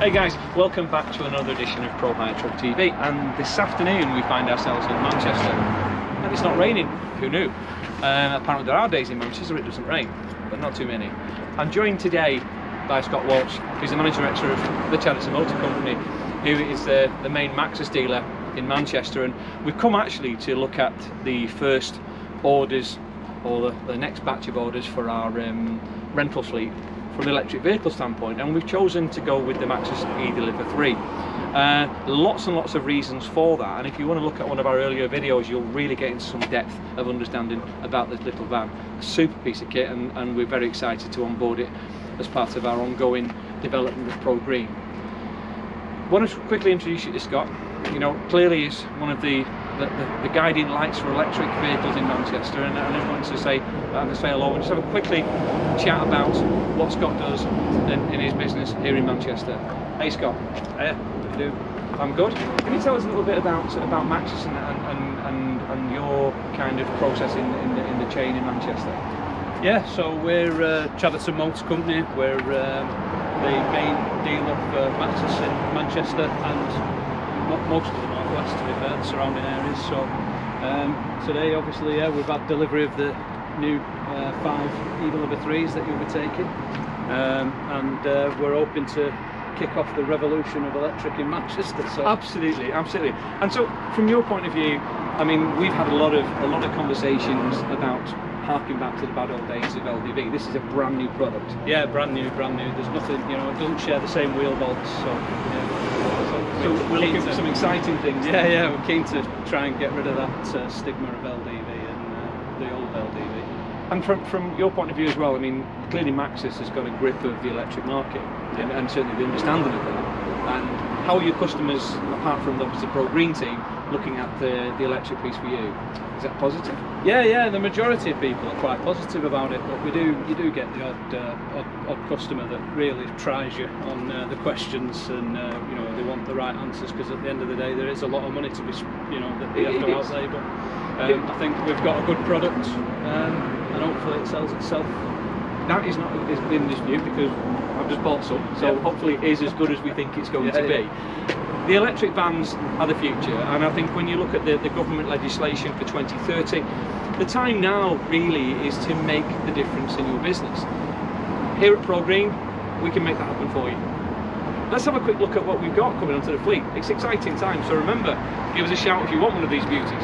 Hey guys, welcome back to another edition of Prohire TruckTV, and this afternoon we find ourselves in Manchester and it's not raining. Who knew? Apparently there are days in Manchester it doesn't rain, but not too many. I'm joined today by Scott Walsh, who's the managing director of the Charity Motor Company, who is the main Maxus dealer in Manchester, and we've come actually to look at the first orders, or the next batch of orders for our rental fleet from an electric vehicle standpoint, and we've chosen to go with the Maxus eDeliver 3. Lots and lots of reasons for that, and if you want to look at one of our earlier videos you'll really get into some depth of understanding about this little van. A super piece of kit, and we're very excited to onboard it as part of our ongoing development of Pro Green. I want to quickly introduce you to Scott. You know, clearly is one of the guiding lights for electric vehicles in Manchester, and I just wanted to say hello and just have a quickly chat about what Scott does in his business here in Manchester. Hey Scott. Hiya, what do you do? I'm good. Can you tell us a little bit about Maxus and your kind of process in the chain in Manchester? Yeah, so we're Charity Motor Company. We're the main dealer for Maxus in Manchester and most of the northwest, to be fair, the surrounding areas. So today, obviously, we've had delivery of the new 5 eDeliver 3s that you'll be taking, and we're hoping to kick off the revolution of electric in Manchester. So absolutely. And so, from your point of view, I mean, we've had a lot of conversations about harking back to the bad old days of LDV. This is a brand new product. Yeah, brand new. There's nothing, you know, it doesn't share the same wheel bolts. So yeah. So we're looking for some exciting things. Yeah, we're keen to try and get rid of that stigma of LDV and the old LDV. And from your point of view as well, I mean, clearly Maxus has got a grip of the electric market, and certainly the understanding of that. And how are your customers, apart from the Pro Green team, looking at the electric piece for you? Is that positive? Yeah, the majority of people are quite positive about it, but you do get the odd customer that really tries you on the questions, and you know, they want the right answers, because at the end of the day there is a lot of money to be, you know, that they have to outlay. But I think we've got a good product, and hopefully it sells itself. That is not in dispute, because I've just bought some, so hopefully it is as good as we think it's going to be. The electric vans are the future, and I think when you look at the government legislation for 2030, the time now really is to make the difference in your business. Here at Pro Green, we can make that happen for you. Let's have a quick look at what we've got coming onto the fleet. It's exciting time, so remember, give us a shout if you want one of these beauties.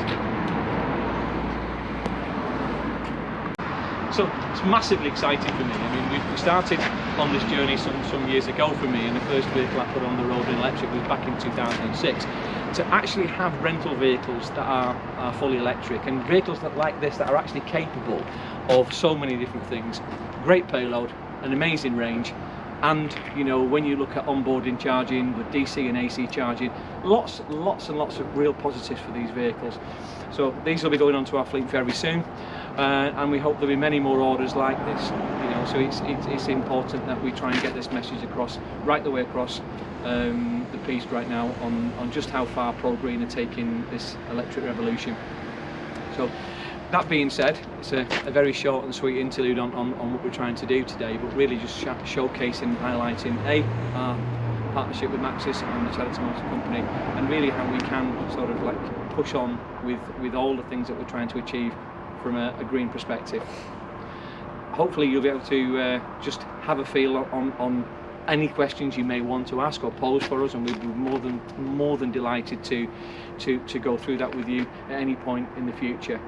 So it's massively exciting for me. I mean, we started on this journey some years ago for me, and the first vehicle I put on the road in electric was back in 2006. To actually have rental vehicles that are fully electric, and vehicles like this that are actually capable of so many different things. Great payload, an amazing range, and you know, when you look at onboarding charging with DC and AC charging, lots and lots of real positives for these vehicles. So these will be going onto our fleet very soon, and we hope there'll be many more orders like this. You know, so it's important that we try and get this message across right the way across the piece right now on just how far Pro Green are taking this electric revolution. So that being said, it's a very short and sweet interlude on what we're trying to do today, but really just showcasing, highlighting our partnership with Maxus and the Charity Motor Company, and really how we can sort of like push on with all the things that we're trying to achieve from a green perspective. Hopefully you'll be able to just have a feel on any questions you may want to ask or pose for us, and we'd be more than delighted to go through that with you at any point in the future.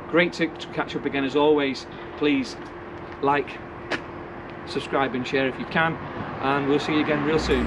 Great to catch up again as always. Please like, subscribe and share if you can, and we'll see you again real soon.